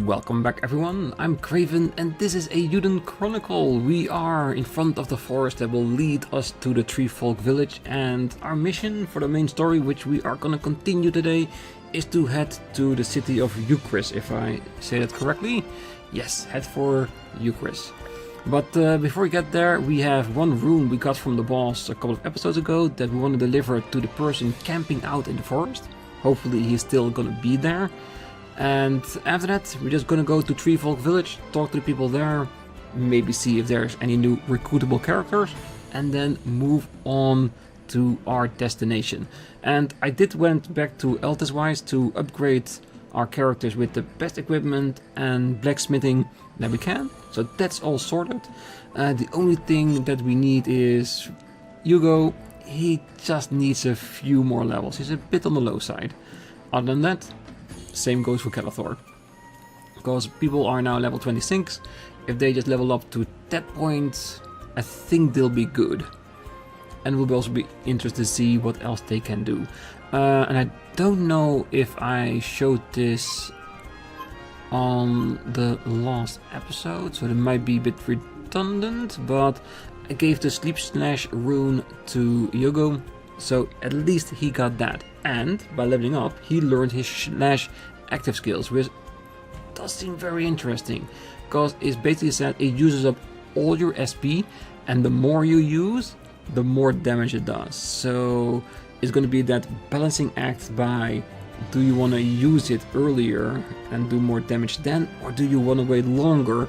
Welcome back everyone, I'm Craven and this is Eiyuden Chronicle. We are in front of the forest that will lead us to the Tree Folk village, and our mission for the main story, which we are gonna continue today, is to head to the city of Euchrisse, if I say that correctly. Yes, head for Euchrisse. But before we get there, we have one rune we got from the boss a couple of episodes ago that we want to deliver to the person camping out in the forest. Hopefully he's still gonna be there. And after that, we're just gonna go to Tree Folk village, talk to the people there, maybe see if there's any new recruitable characters, and then move on to our destination. And I did went back to Elteswise to upgrade our characters with the best equipment and blacksmithing that we can, so that's all sorted. The only thing that we need is Hugo. He just needs a few more levels. He's a bit on the low side. Other than that, same goes for Calathor, because people are now level 26. If they just level up to that point, I think they'll be good. And we'll also be interested to see what else they can do. And I don't know if I showed this on the last episode, so it might be a bit redundant, but I gave the Sleep Slash rune to Hugo, so at least he got that. And by leveling up, he learned his slash active skills, which does seem very interesting, because it's basically said it uses up all your SP, and the more you use, the more damage it does. So it's going to be that balancing act by, do you want to use it earlier and do more damage then, or do you want to wait longer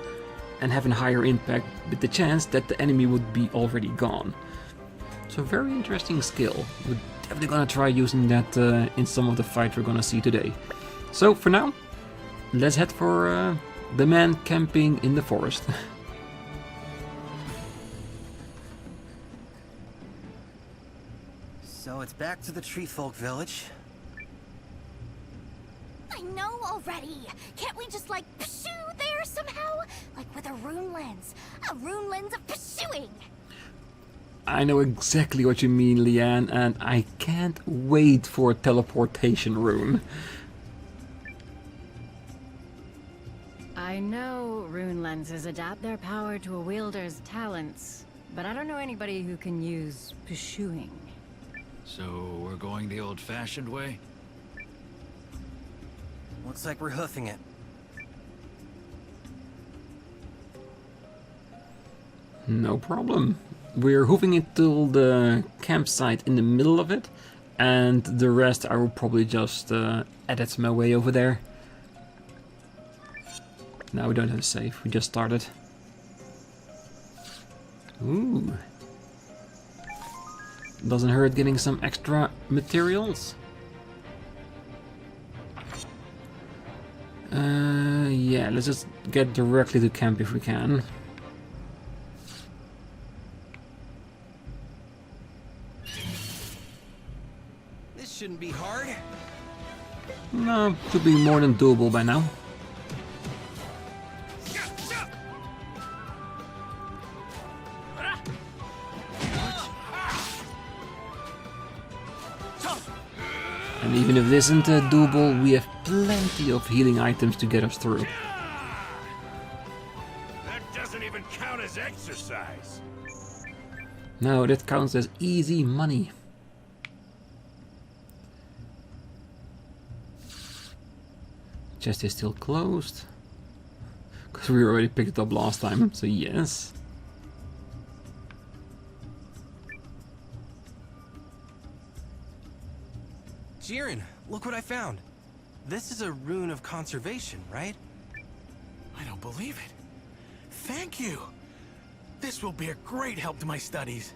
and have a higher impact with the chance that the enemy would be already gone. So very interesting skill. We're definitely gonna try using that in some of the fights we're gonna see today. So for now, let's head for the man camping in the forest. So it's back to the Tree Folk village. I know already! Can't we just, like, pursue there somehow? Like with a rune lens. A rune lens of pursuing! I know exactly what you mean, Leanne, and I can't wait for a teleportation rune. I know rune lenses adapt their power to a wielder's talents, but I don't know anybody who can use pursuing. So we're going the old-fashioned way? Looks like we're hoofing it. No problem. We're hoofing it till the campsite in the middle of it, and the rest I will probably just edit my way over there. Now we don't have a save, we just started. Ooh. Doesn't hurt getting some extra materials. Yeah, let's just get directly to camp if we can. This shouldn't be hard. No, should be more than doable by now. And even if this isn't doable, we have plenty of healing items to get us through. That doesn't even count as exercise. No, that counts as easy money. Chest is still closed, because we already picked it up last time, so yes. Giran, look what I found. This is a rune of conservation, right? I don't believe it. Thank you. This will be a great help to my studies.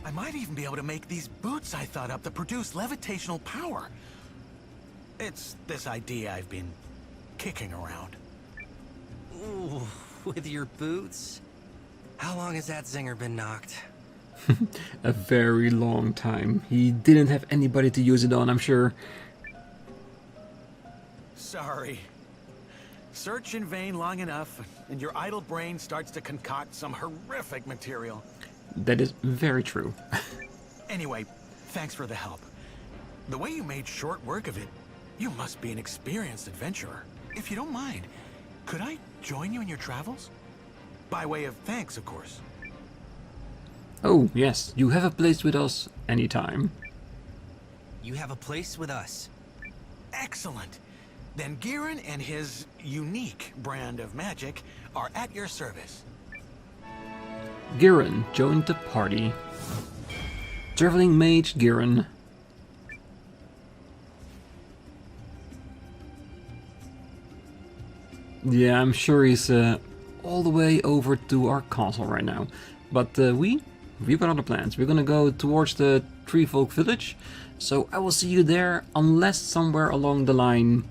I might even be able to make these boots I thought up that produce levitational power. It's this idea I've been kicking around. Ooh, with your boots? How long has that zinger been knocked? A very long time. He didn't have anybody to use it on, I'm sure. Sorry. Search in vain long enough, and your idle brain starts to concoct some horrific material. That is very true. Anyway, thanks for the help. The way you made short work of it, you must be an experienced adventurer. If you don't mind, could I join you in your travels? By way of thanks, of course. Oh, yes, you have a place with us anytime. You have a place with us. Excellent. Then Giran and his unique brand of magic are at your service. Giran joined the party. Traveling mage Giran. Yeah, I'm sure he's all the way over to our castle right now. But we've got other plans. We're gonna go towards the Tree Folk village. So I will see you there, unless somewhere along the line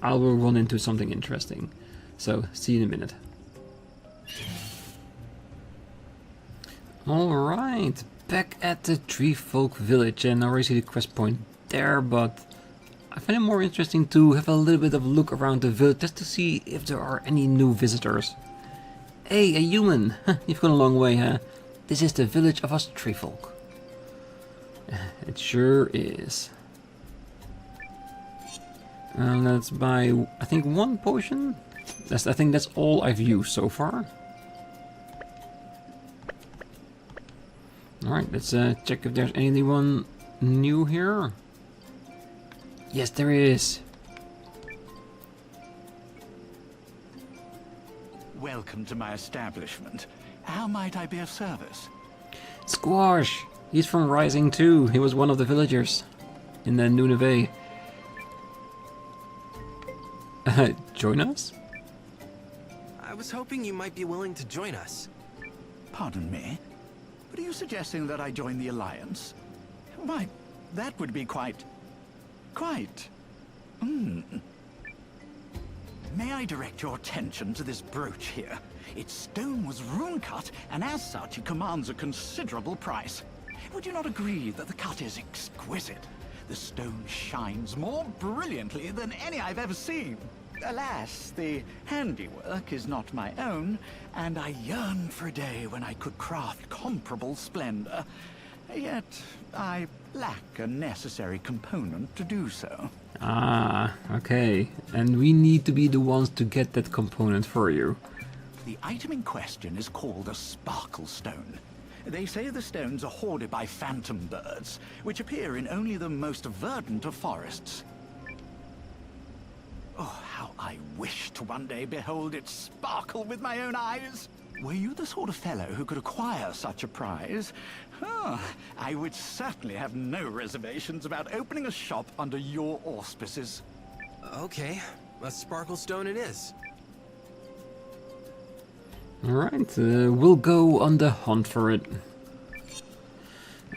I will run into something interesting. So, see you in a minute. Alright, back at the Tree Folk village, and I already see the quest point there, but I find it more interesting to have a little bit of a look around the village just to see if there are any new visitors. Hey, a human! You've gone a long way, huh? This is the village of us Tree Folk. It sure is. Let's buy, I think, 1 potion. I think that's all I've used so far. Alright, let's check if there's anyone new here. Yes, there is. Welcome to my establishment. How might I be of service? Squash! He's from Rising too. He was one of the villagers in the Nunavut. Join us? I was hoping you might be willing to join us. Pardon me? But are you suggesting that I join the Alliance? Why, that would be quite... May I direct your attention to this brooch here? Its stone was rune-cut, and as such it commands a considerable price. Would you not agree that the cut is exquisite? The stone shines more brilliantly than any I've ever seen. Alas, the handiwork is not my own, and I yearn for a day when I could craft comparable splendor. Yet, I lack a necessary component to do so. Ah, okay. And we need to be the ones to get that component for you. The item in question is called a sparkle stone. They say the stones are hoarded by phantom birds, which appear in only the most verdant of forests. Oh, how I wish to one day behold it sparkle with my own eyes! Were you the sort of fellow who could acquire such a prize? I would certainly have no reservations about opening a shop under your auspices. Okay, a sparkle stone it is. Alright, we'll go on the hunt for it.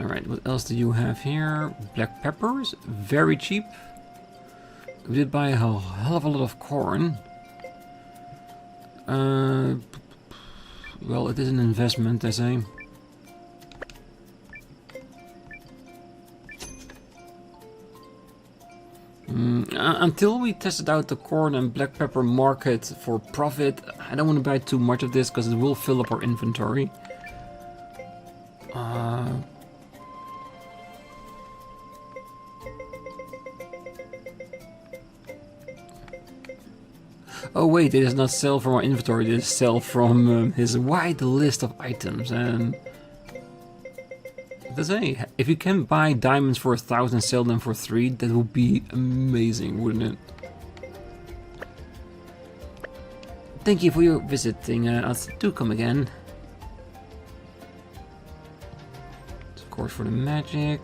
Alright, what else do you have here? Black peppers, very cheap. We did buy a hell of a lot of corn. Well, it is an investment, I say. Until we tested out the corn and black pepper market for profit, I don't want to buy too much of this because it will fill up our inventory. Oh wait, it does not sell from our inventory, it is sell from his wide list of items. And does say, if you can buy diamonds for 1,000, sell them for 3, that would be amazing, wouldn't it? Thank you for your visiting us. Do come again. Of course, for the magic.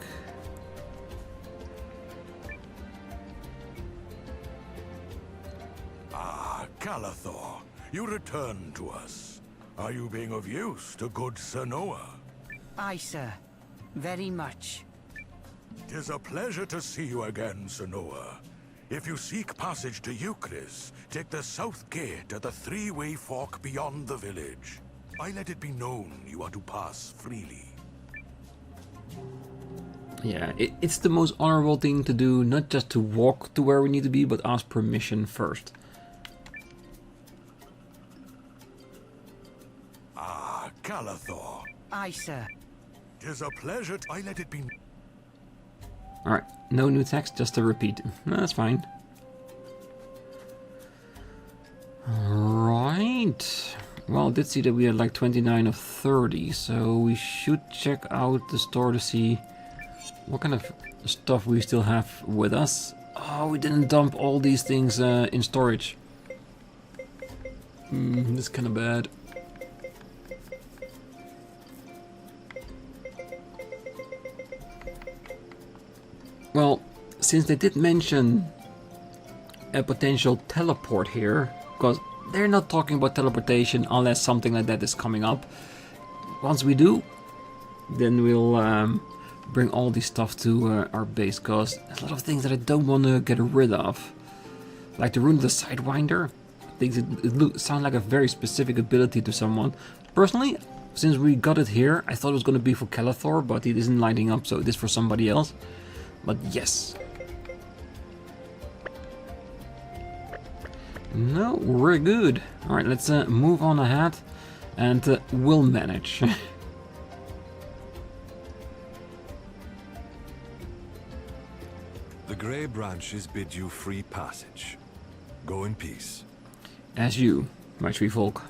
Calathor, you return to us. Are you being of use to good Sir Nowa? Aye, sir. Very much. 'Tis a pleasure to see you again, Sir Nowa. If you seek passage to Euchrisse, take the south gate at the three-way fork beyond the village. I let it be known you are to pass freely. Yeah, it's the most honorable thing to do, not just to walk to where we need to be, but ask permission first. Calathor. Aye, sir. 'Tis a pleasure I let it be... Alright, no new text, just a repeat. No, that's fine. Well, I did see that we had like 29 of 30, so we should check out the store to see what kind of stuff we still have with us. Oh, we didn't dump all these things in storage. This is kind of bad. Well, since they did mention a potential teleport here, because they're not talking about teleportation unless something like that is coming up. Once we do, then we'll bring all this stuff to our base, because there's a lot of things that I don't want to get rid of. Like the rune of the Sidewinder. I think it sounds like a very specific ability to someone. Personally, since we got it here, I thought it was going to be for Calathor, but it isn't lighting up, so it is for somebody else. But yes. No, we're good. Alright, let's move on ahead, and we'll manage. The grey branches bid you free passage. Go in peace. As you, my tree folk.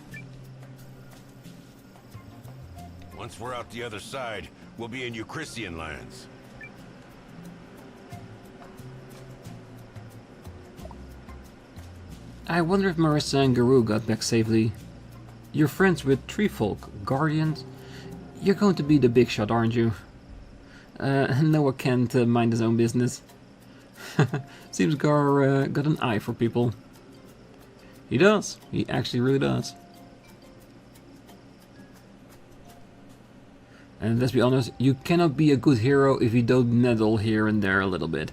Once we're out the other side, we'll be in Euchrissian lands. I wonder if Marissa and Garou got back safely. You're friends with tree folk, guardians. You're going to be the big shot, aren't you? Nowa can't mind his own business. Seems Gar got an eye for people. He does. He actually really does. And let's be honest, you cannot be a good hero if you don't meddle here and there a little bit.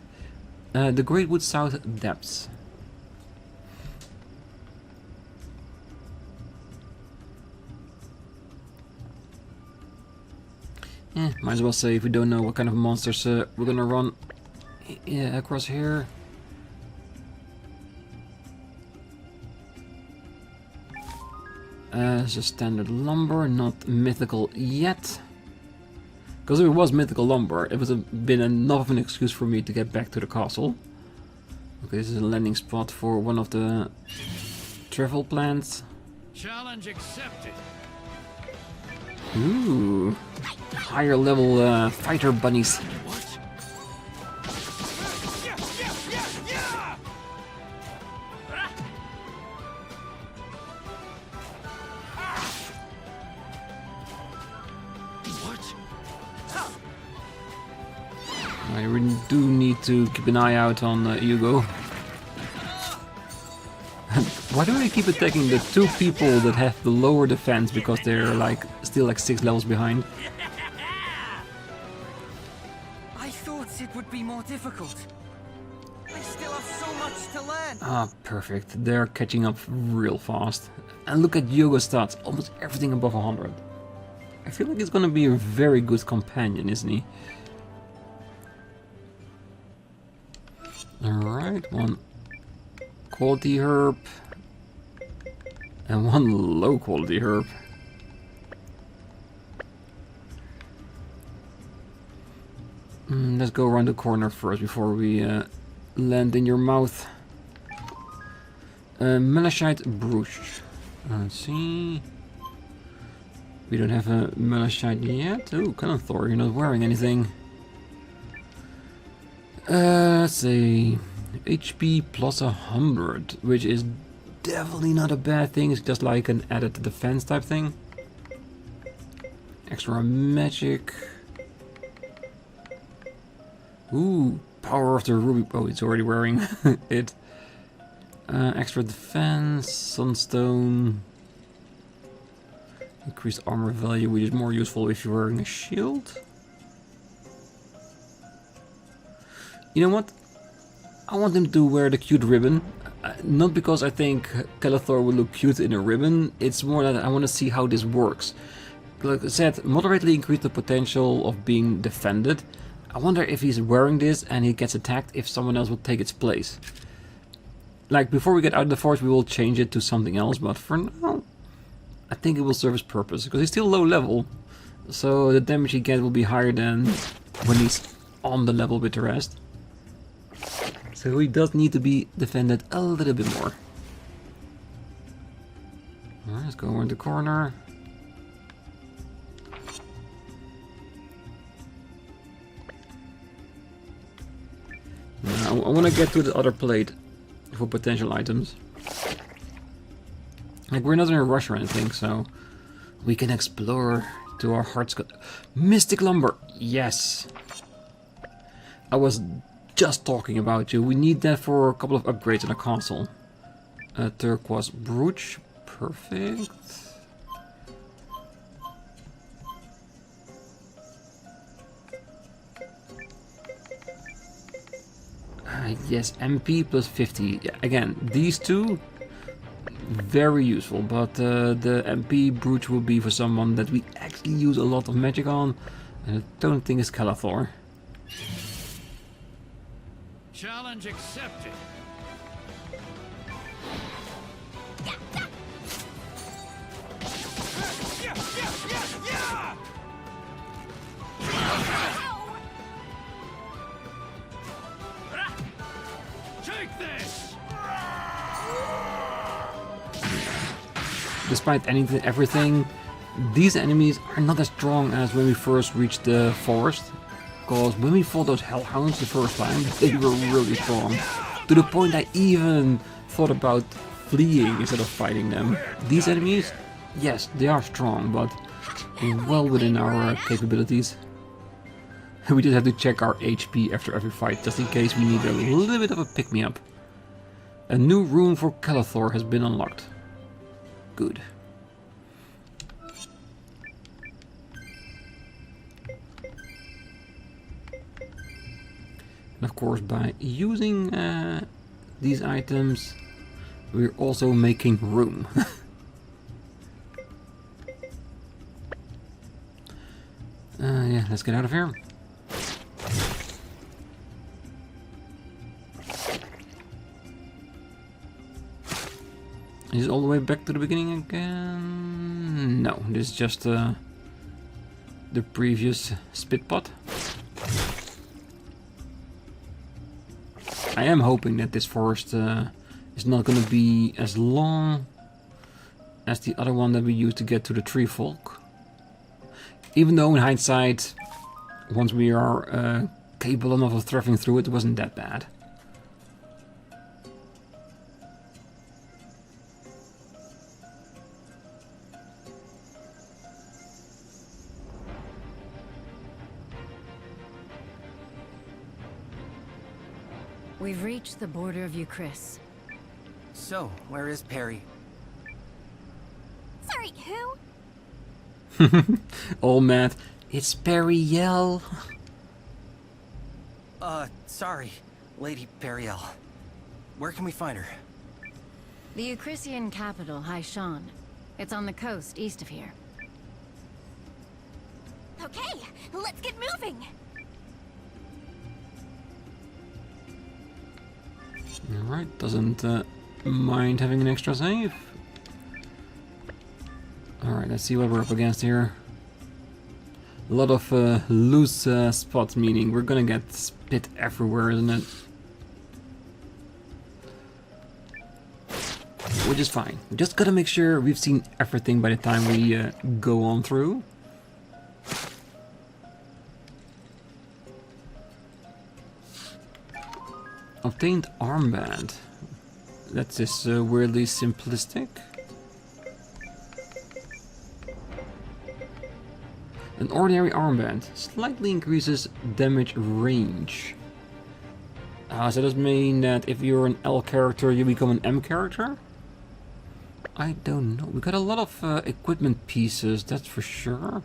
The Greatwood South Depths. Might as well say if we don't know what kind of monsters we're gonna run across here. It's just standard lumber, not mythical yet. Because if it was mythical lumber, it would have been enough of an excuse for me to get back to the castle. Okay, this is a landing spot for one of the travel plants. Challenge accepted. Ooh, higher level fighter bunnies. What? I really do need to keep an eye out on Hugo. Why do I keep attacking the two people that have the lower defense, because they're like still like 6 levels behind? I thought it would be more difficult. I still have so much to learn. Ah, perfect. They're catching up real fast. And look at Hugo's stats, almost everything above 100. I feel like he's gonna be a very good companion, isn't he? Alright, one quality herb and one low quality herb. Let's go around the corner first before we land in your mouth. Melashite brooch. Let's see. We don't have a Melashite yet. Oh, Calathor, you're not wearing anything. Let's say HP plus 100, which is definitely not a bad thing. It's just like an added defense type thing. Extra magic. Ooh, power of the ruby. Oh, it's already wearing it. Extra defense, sunstone. Increased armor value, which is more useful if you're wearing a shield. You know what? I want him to wear the cute ribbon. Not because I think Calathor will look cute in a ribbon. It's more that I want to see how this works. Like I said, moderately increase the potential of being defended. I wonder if he's wearing this and he gets attacked if someone else will take its place. Like, before we get out of the forest, we will change it to something else. But for now, I think it will serve its purpose. Because he's still low level. So the damage he gets will be higher than when he's on the level with the rest. So he does need to be defended a little bit more. Alright, let's go around the corner. Now, I want to get to the other plate for potential items. Like, we're not in a rush or anything, so we can explore to our heart's Mystic lumber, yes! I was just talking about you. We need that for a couple of upgrades in the castle. Turquoise brooch, perfect. Yes, MP plus 50. Yeah, again, these two, very useful, but the MP brooch will be for someone that we actually use a lot of magic on, and I don't think it's Calathor. Challenge accepted. Take this. Despite everything, these enemies are not as strong as when we first reached the forest. Because when we fought those hellhounds the first time, they were really strong. To the point I even thought about fleeing instead of fighting them. These enemies, yes, they are strong, but well within our capabilities. We just have to check our HP after every fight, just in case we need a little bit of a pick-me-up. A new room for Calathor has been unlocked. Good. And of course, by using these items, we're also making room. Yeah, let's get out of here. Is it all the way back to the beginning again? No, this is just the previous spit pot. I am hoping that this forest is not going to be as long as the other one that we used to get to the tree folk. Even though in hindsight, once we are capable enough of traveling through it, it wasn't that bad. We've reached the border of Euchrisse. So, where is Perry? Sorry, who? All mad. It's Periel. Sorry, Lady Periel. Where can we find her? The Euchrissian capital, Hishahn. It's on the coast east of here. Okay, let's get moving. Alright, doesn't mind having an extra save. Alright, let's see what we're up against here. A lot of loose spots, meaning we're gonna get spit everywhere, isn't it? Which is fine. We just gotta make sure we've seen everything by the time we go on through. Obtained armband. That's just weirdly simplistic. An ordinary armband slightly increases damage range. So does mean that if you're an L character, you become an M character? I don't know. We got a lot of equipment pieces, that's for sure.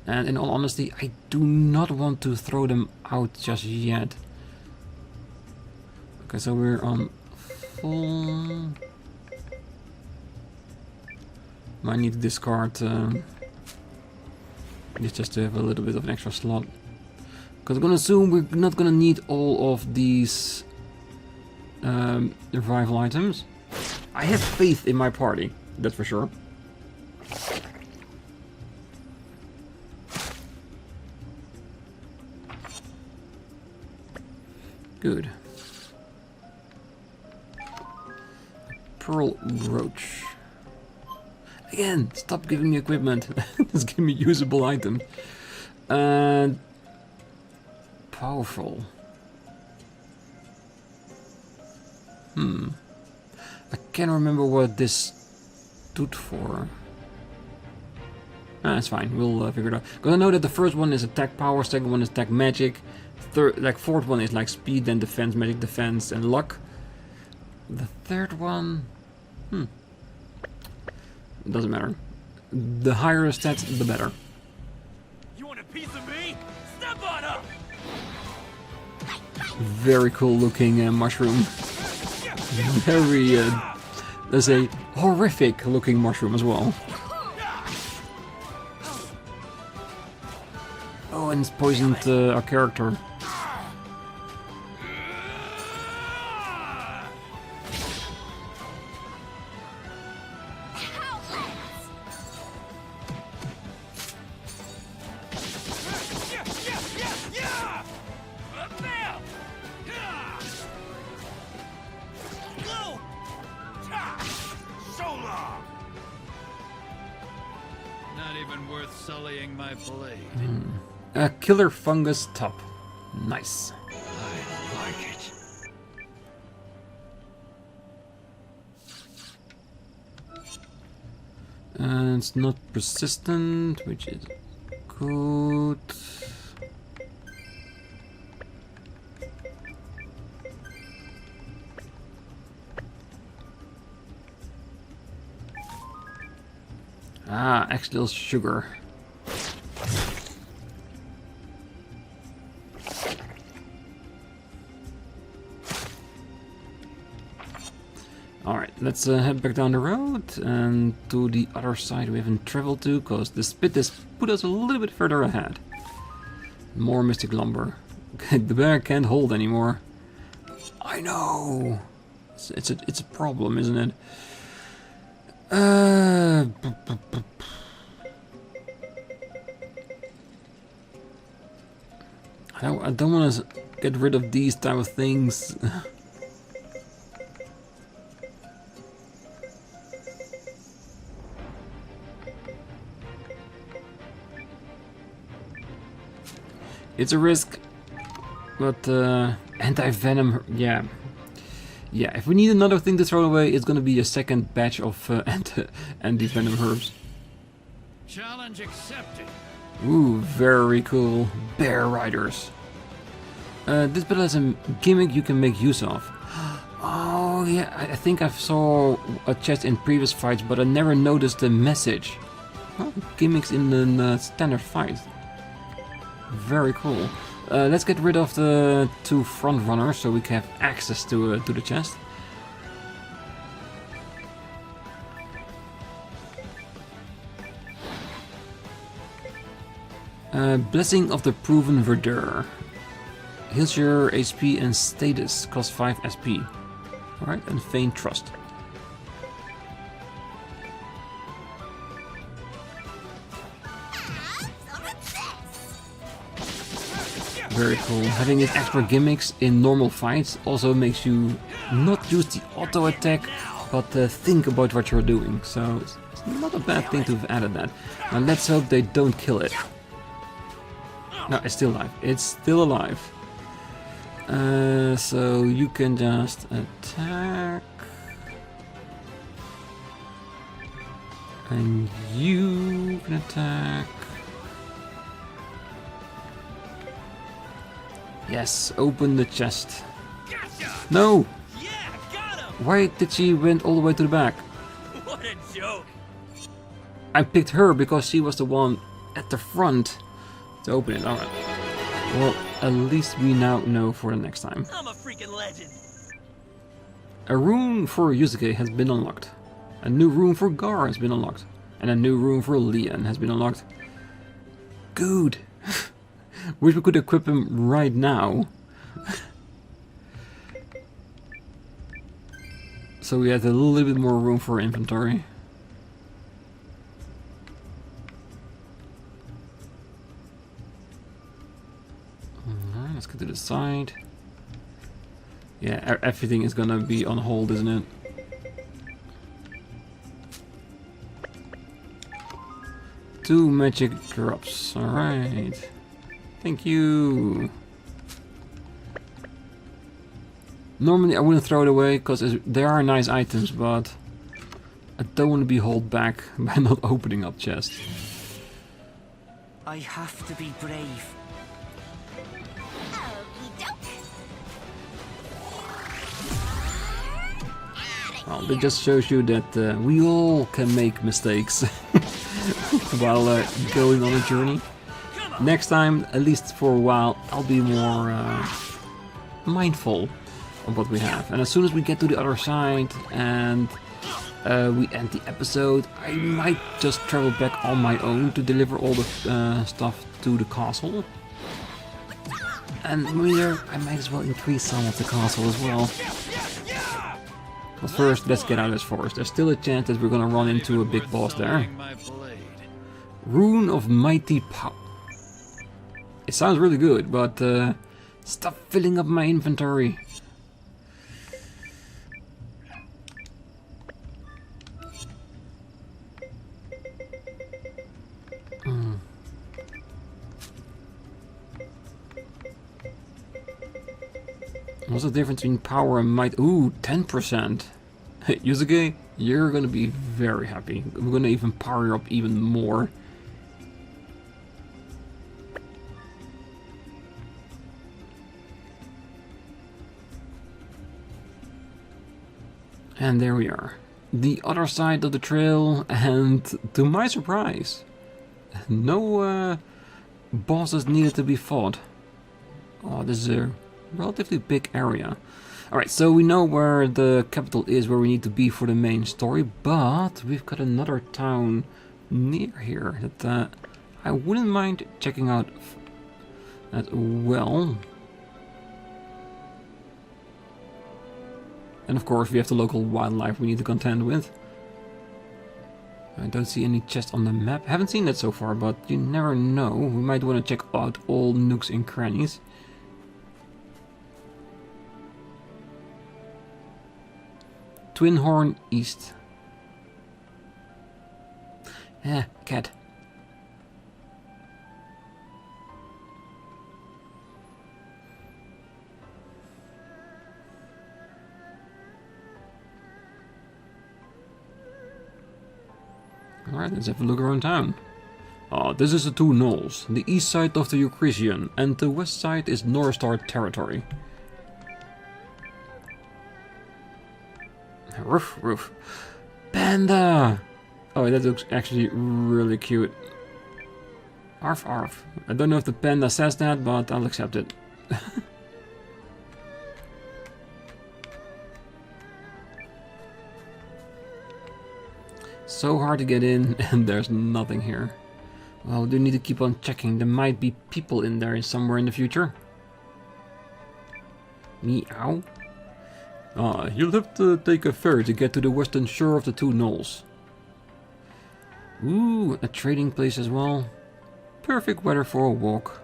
And in all honesty, I do not want to throw them out just yet. Okay, so we're on full. Might need to discard this just to have a little bit of an extra slot. Because I'm gonna assume we're not gonna need all of these revival items. I have faith in my party, that's for sure. Good. Pearl brooch. Again, stop giving me equipment. Just give me usable items. And powerful. I can't remember what this stood for. That's fine. We'll figure it out. Because I know that the first one is attack power, second one is attack magic, fourth one is like speed, then defense, magic defense, and luck. The third one, it doesn't matter. The higher the stats, the better. You want a piece of me? Step on up! Very cool looking mushroom. Very, there's a horrific looking mushroom as well. Oh, and it's poisoned our character. Not even worth sullying my blade. A killer fungus top. Nice. I like it. And it's not persistent, which is good. Ah, actual sugar. Alright, let's head back down the road and to the other side we haven't traveled to, because this bit has put us a little bit further ahead. More mystic lumber. The bear can't hold anymore. I know! It's a problem, isn't it? I don't want to get rid of these type of things. It's a risk, but anti-venom, yeah. Yeah, if we need another thing to throw away, it's gonna be a second batch of anti-venom herbs. Challenge accepted. Ooh, very cool. Bear riders. This battle has a gimmick you can make use of. Oh yeah, I think I saw a chest in previous fights, but I never noticed the message. Oh, gimmicks in the standard fight. Very cool. Let's get rid of the two front runners so we can have access to the chest. Blessing of the Proven Verdure. Heals your HP and status, costs 5 SP. Alright, and Feign Trust. Very cool. Having these extra gimmicks in normal fights also makes you not use the auto attack, but think about what you're doing. So it's not a bad thing to have added that. Now let's hope they don't kill it. No, it's still alive. It's still alive. So you can just attack. And you can attack. Yes, open the chest. No! Yeah, got him! Why did she went all the way to the back? What a joke! I picked her because she was the one at the front to open it. Alright. Well, at least we now know for the next time. I'm a freaking legend! A rune for Yusuke has been unlocked. A new rune for Gar has been unlocked. And a new rune for Lian has been unlocked. Good! Wish we could equip him right now. So we had a little bit more room for inventory. Alright, let's get to the side. Yeah, everything is gonna be on hold, isn't it? 2 magic drops. Alright. Thank you. Normally I wouldn't throw it away because they are nice items, but I don't want to be held back by not opening up chests. I have to be brave. Well, that just shows you that we all can make mistakes while going on a journey. Next time, at least for a while, I'll be more mindful of what we have. And as soon as we get to the other side and we end the episode, I might just travel back on my own to deliver all the stuff to the castle. And later, I might as well increase some of the castle as well. But first, let's get out of this forest. There's still a chance that we're gonna run into a big boss there. Rune of Mighty Power. It sounds really good, but stop filling up my inventory. What's the difference between power and might? Ooh, 10%. Hey, Yusuke, you're gonna be very happy. We're gonna even power you up even more. And there we are. The other side of the trail, and to my surprise, no bosses needed to be fought. Oh, this is a relatively big area. Alright, so we know where the capital is, where we need to be for the main story, but we've got another town near here that I wouldn't mind checking out as well. And of course we have the local wildlife we need to contend with. I don't see any chests on the map. Haven't seen that so far, but you never know. We might want to check out all nooks and crannies. Twinhorn East. Cat. Alright, let's have a look around town. This is the two knolls. The east side of the Euchrisse and the west side is North Star territory. Roof, roof. Panda! Oh, that looks actually really cute. Arf, arf. I don't know if the panda says that, but I'll accept it. So hard to get in, and there's nothing here. Well, we do need to keep on checking. There might be people in there somewhere in the future. Meow. You'll have to take a ferry to get to the western shore of the two knolls. Ooh, a trading place as well. Perfect weather for a walk.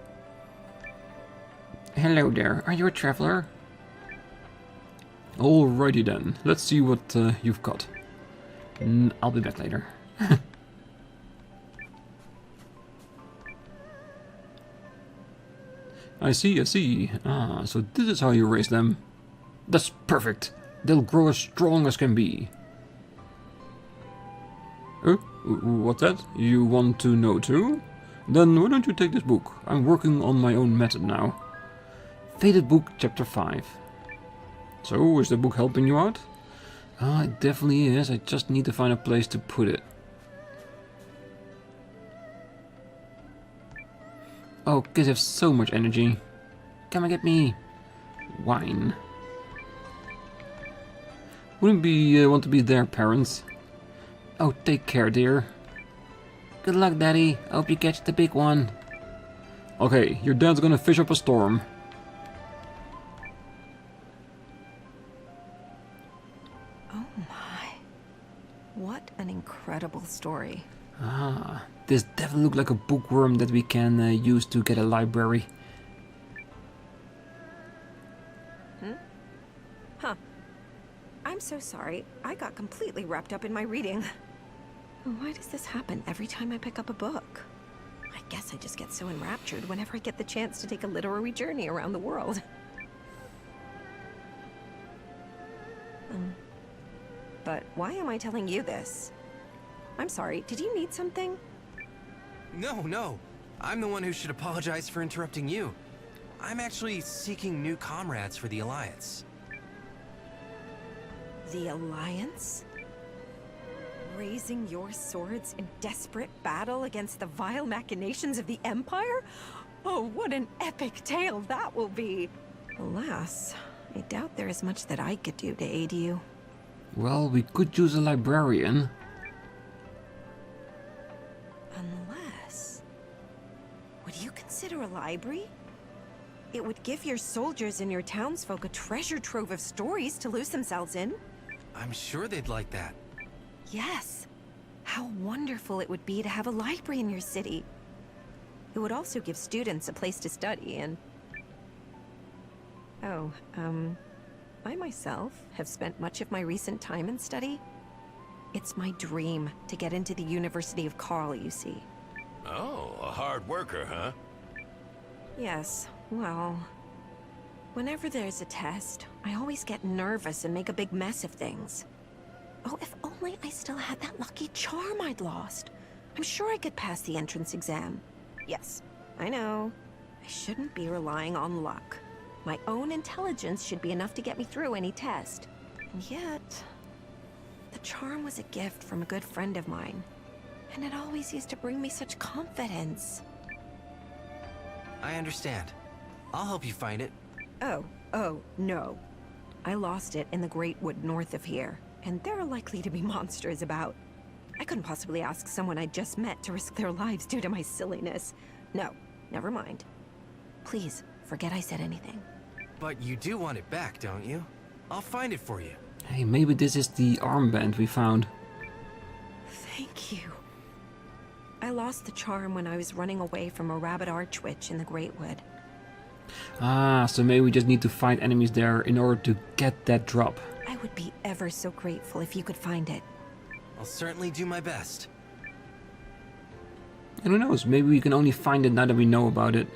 Hello there, are you a traveler? Alrighty then, let's see what you've got. I'll be back later. I see, I see. So this is how you raise them. That's perfect. They'll grow as strong as can be. Oh, what's that? You want to know too? Then why don't you take this book? I'm working on my own method now. Fated Book, Chapter 5. So, is the book helping you out? It definitely is. I just need to find a place to put it. Oh, kids have so much energy. Come and get me. Wine. Wouldn't be want to be their parents. Oh, take care, dear. Good luck, Daddy. I hope you catch the big one. Okay, your dad's gonna fish up a storm. Oh my. What an incredible story. This definitely looks like a bookworm that we can use to get a library. Huh. I'm so sorry. I got completely wrapped up in my reading. Why does this happen every time I pick up a book? I guess I just get so enraptured whenever I get the chance to take a literary journey around the world. But why am I telling you this? I'm sorry, did you need something? No. I'm the one who should apologize for interrupting you. I'm actually seeking new comrades for the Alliance. The Alliance? Raising your swords in desperate battle against the vile machinations of the Empire? Oh, what an epic tale that will be! Alas, I doubt there is much that I could do to aid you. Well, we could use a librarian. Unless... Would you consider a library? It would give your soldiers and your townsfolk a treasure trove of stories to lose themselves in. I'm sure they'd like that. Yes. How wonderful it would be to have a library in your city. It would also give students a place to study and... Oh, I myself have spent much of my recent time in study. It's my dream to get into the University of Karl, you see. Oh, a hard worker, huh? Yes, well... Whenever there's a test, I always get nervous and make a big mess of things. Oh, if only I still had that lucky charm I'd lost. I'm sure I could pass the entrance exam. Yes, I know. I shouldn't be relying on luck. My own intelligence should be enough to get me through any test. And yet... the charm was a gift from a good friend of mine. And it always used to bring me such confidence. I understand. I'll help you find it. Oh, no. I lost it in the Greatwood north of here, and there are likely to be monsters about. I couldn't possibly ask someone I just met to risk their lives due to my silliness. No, never mind. Please, forget I said anything. But you do want it back, don't you? I'll find it for you. Hey, maybe this is the armband we found. Thank you. I lost the charm when I was running away from a rabbit archwitch in the Greatwood. Ah, so maybe we just need to fight enemies there in order to get that drop. I would be ever so grateful if you could find it. I'll certainly do my best. And who knows, maybe we can only find it now that we know about it.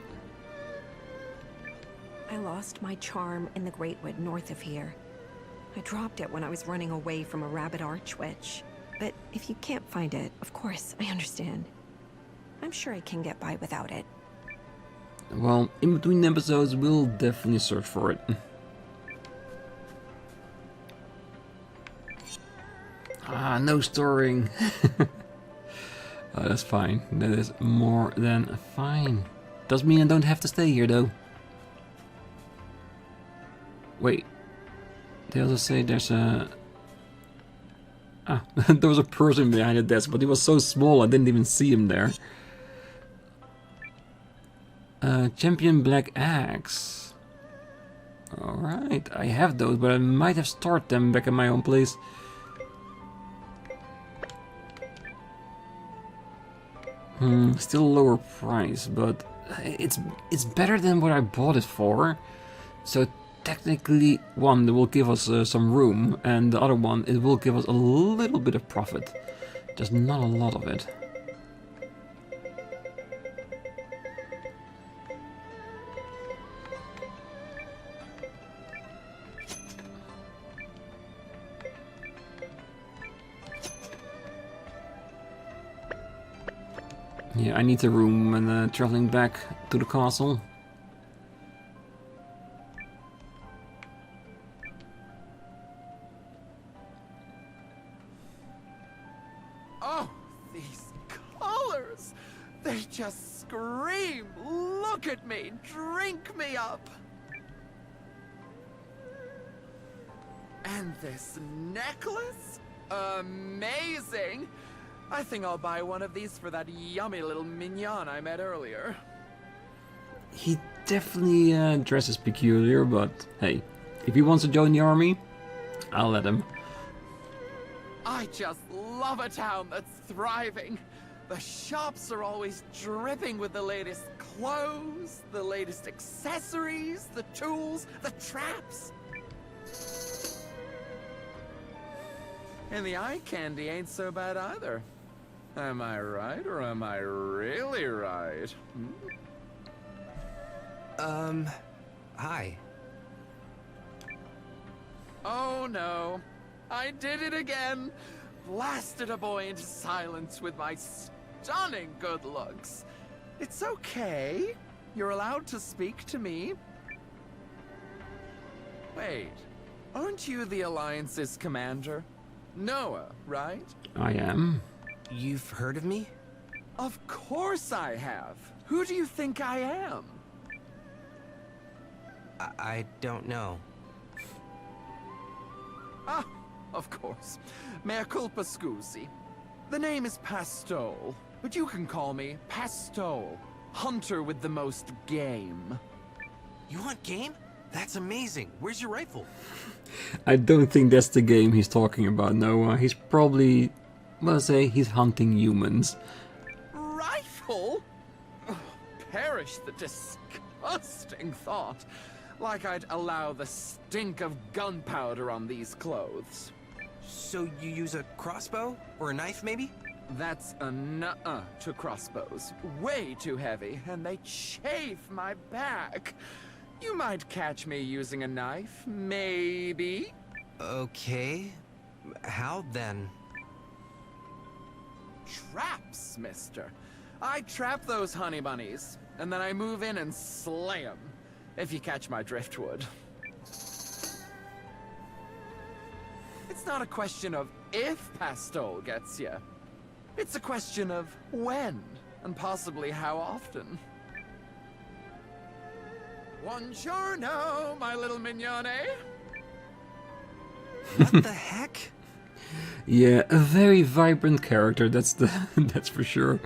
I lost my charm in the Greatwood north of here. I dropped it when I was running away from a rabbit archwitch. But if you can't find it, of course, I understand. I'm sure I can get by without it. Well, in between episodes, we'll definitely search for it. Ah, no storing. Oh, that's fine. That is more than fine. Doesn't mean I don't have to stay here, though. Wait. They also say there's a... Ah, there was a person behind the desk, but he was so small I didn't even see him there. Champion Black Axe. Alright, I have those, but I might have stored them back in my own place. Still lower price, but it's better than what I bought it for. So technically, one, it will give us some room, and the other one, it will give us a little bit of profit. Just not a lot of it. Yeah, I need the room and traveling back to the castle. Oh, these colors! They just scream! Look at me! Drink me up! And this necklace? Amazing! I think I'll buy one of these for that yummy little mignon I met earlier. He definitely dresses peculiar, but hey, if he wants to join the army, I'll let him. I just love a town that's thriving. The shops are always dripping with the latest clothes, the latest accessories, the tools, the traps. And the eye candy ain't so bad either. Am I right, or am I really right? Hi. Oh no, I did it again! Blasted a boy into silence with my stunning good looks. It's okay. You're allowed to speak to me. Wait, aren't you the Alliance's commander? Nowa, right? I am. You've heard of me? Of course I have. Who do you think I am? I don't know. Ah, of course. Mea culpa scusi. The name is Pastole, but you can call me Pastole, hunter with the most game. You want game? That's amazing. Where's your rifle? I don't think that's the game he's talking about, Noah. He's probably, let's say, he's hunting humans. Rifle? Oh, perish the disgusting thought. Like I'd allow the stink of gunpowder on these clothes. So you use a crossbow? Or a knife, maybe? That's a nuh-uh to crossbows. Way too heavy, and they chafe my back. You might catch me using a knife, maybe? Okay. How then? Traps, mister. I trap those honey bunnies, and then I move in and slay them. If you catch my driftwood. It's not a question of if Pastole gets you. It's a question of when, and possibly how often. Buongiorno, my little mignone. What the heck? Yeah, a very vibrant character, that's that's for sure.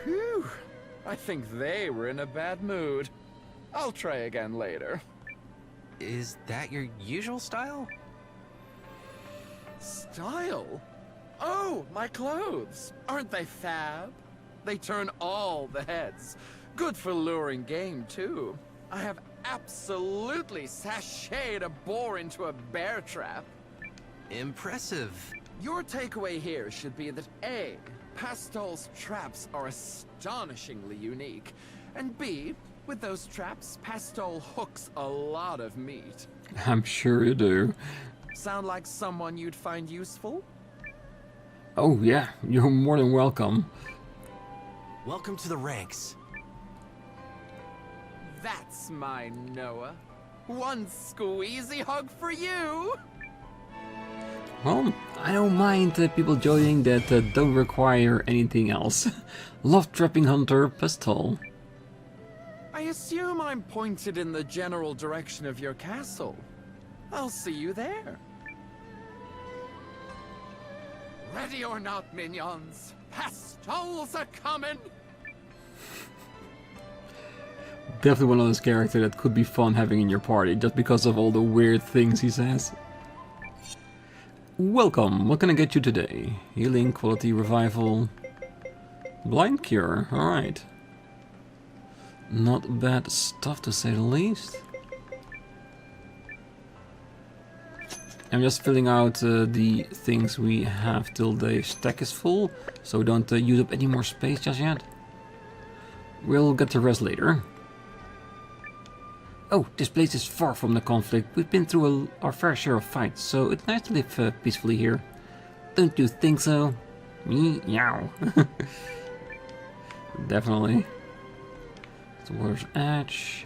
Whew, I think they were in a bad mood. I'll try again later. Is that your usual style? Style? Oh, my clothes. Aren't they fab? They turn all the heads. Good for luring game, too. I have absolutely sashayed a boar into a bear trap. Impressive. Your takeaway here should be that A, Pastole's traps are astonishingly unique, and B, with those traps, Pastole hooks a lot of meat. I'm sure you do. Sound like someone you'd find useful? Oh yeah, you're more than welcome. Welcome to the ranks. That's my Nowa. One squeezy hug for you! Well, I don't mind people joining that don't require anything else. Love trapping hunter Pastole. I assume I'm pointed in the general direction of your castle. I'll see you there. Ready or not, minions, Pastole's a comin'! Definitely one of those characters that could be fun having in your party, just because of all the weird things he says. Welcome, what can I get you today? Healing, quality, revival, blind cure, alright. Not bad stuff to say the least. I'm just filling out the things we have till the stack is full, so don't use up any more space just yet. We'll get the rest later. Oh, this place is far from the conflict. We've been through our fair share of fights, so it's nice to live peacefully here. Don't you think so? Meow. Definitely. Water's Edge.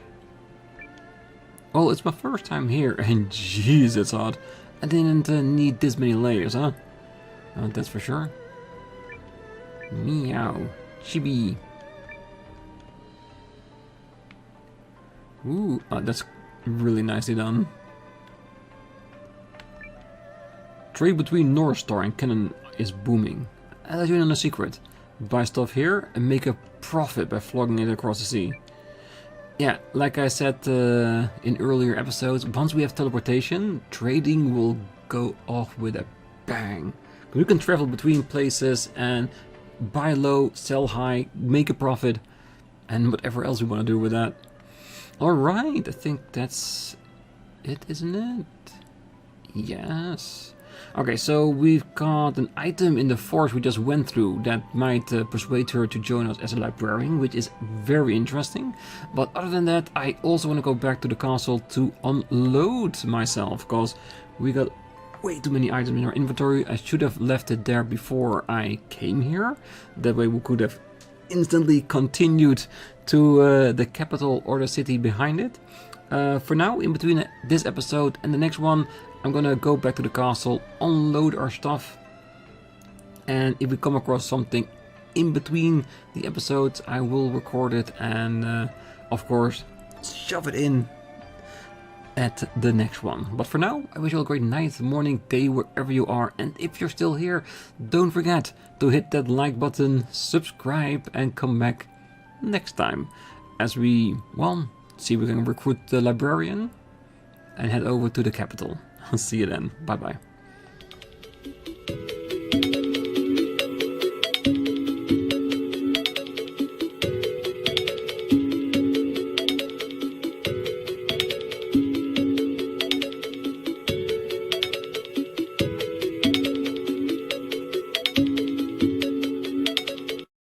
Well, it's my first time here, and jeez, it's hot. I didn't need this many layers, huh? That's for sure. Meow. Chibi. Ooh, that's really nicely done. Trade between North Star and Cannon is booming. I'll let you in on a secret. Buy stuff here and make a profit by flogging it across the sea. Yeah, like I said in earlier episodes, once we have teleportation, trading will go off with a bang. We can travel between places and buy low, sell high, make a profit, and whatever else we want to do with that. Alright, I think that's it, isn't it? Yes. Okay, so we've got an item in the forest we just went through that might persuade her to join us as a librarian, which is very interesting. But other than that, I also want to go back to the castle to unload myself, because we got way too many items in our inventory. I should have left it there before I came here. That way we could have instantly continued to the capital or the city behind it. For now, in between this episode and the next one, I'm gonna go back to the castle, unload our stuff, and if we come across something in between the episodes, I will record it and of course shove it in at the next one. But for now, I wish you all a great night, morning, day, wherever you are, and if you're still here, don't forget to hit that like button, subscribe, and come back next time as we, well, see if we can recruit the librarian and head over to the capital. I'll see you then. Bye bye.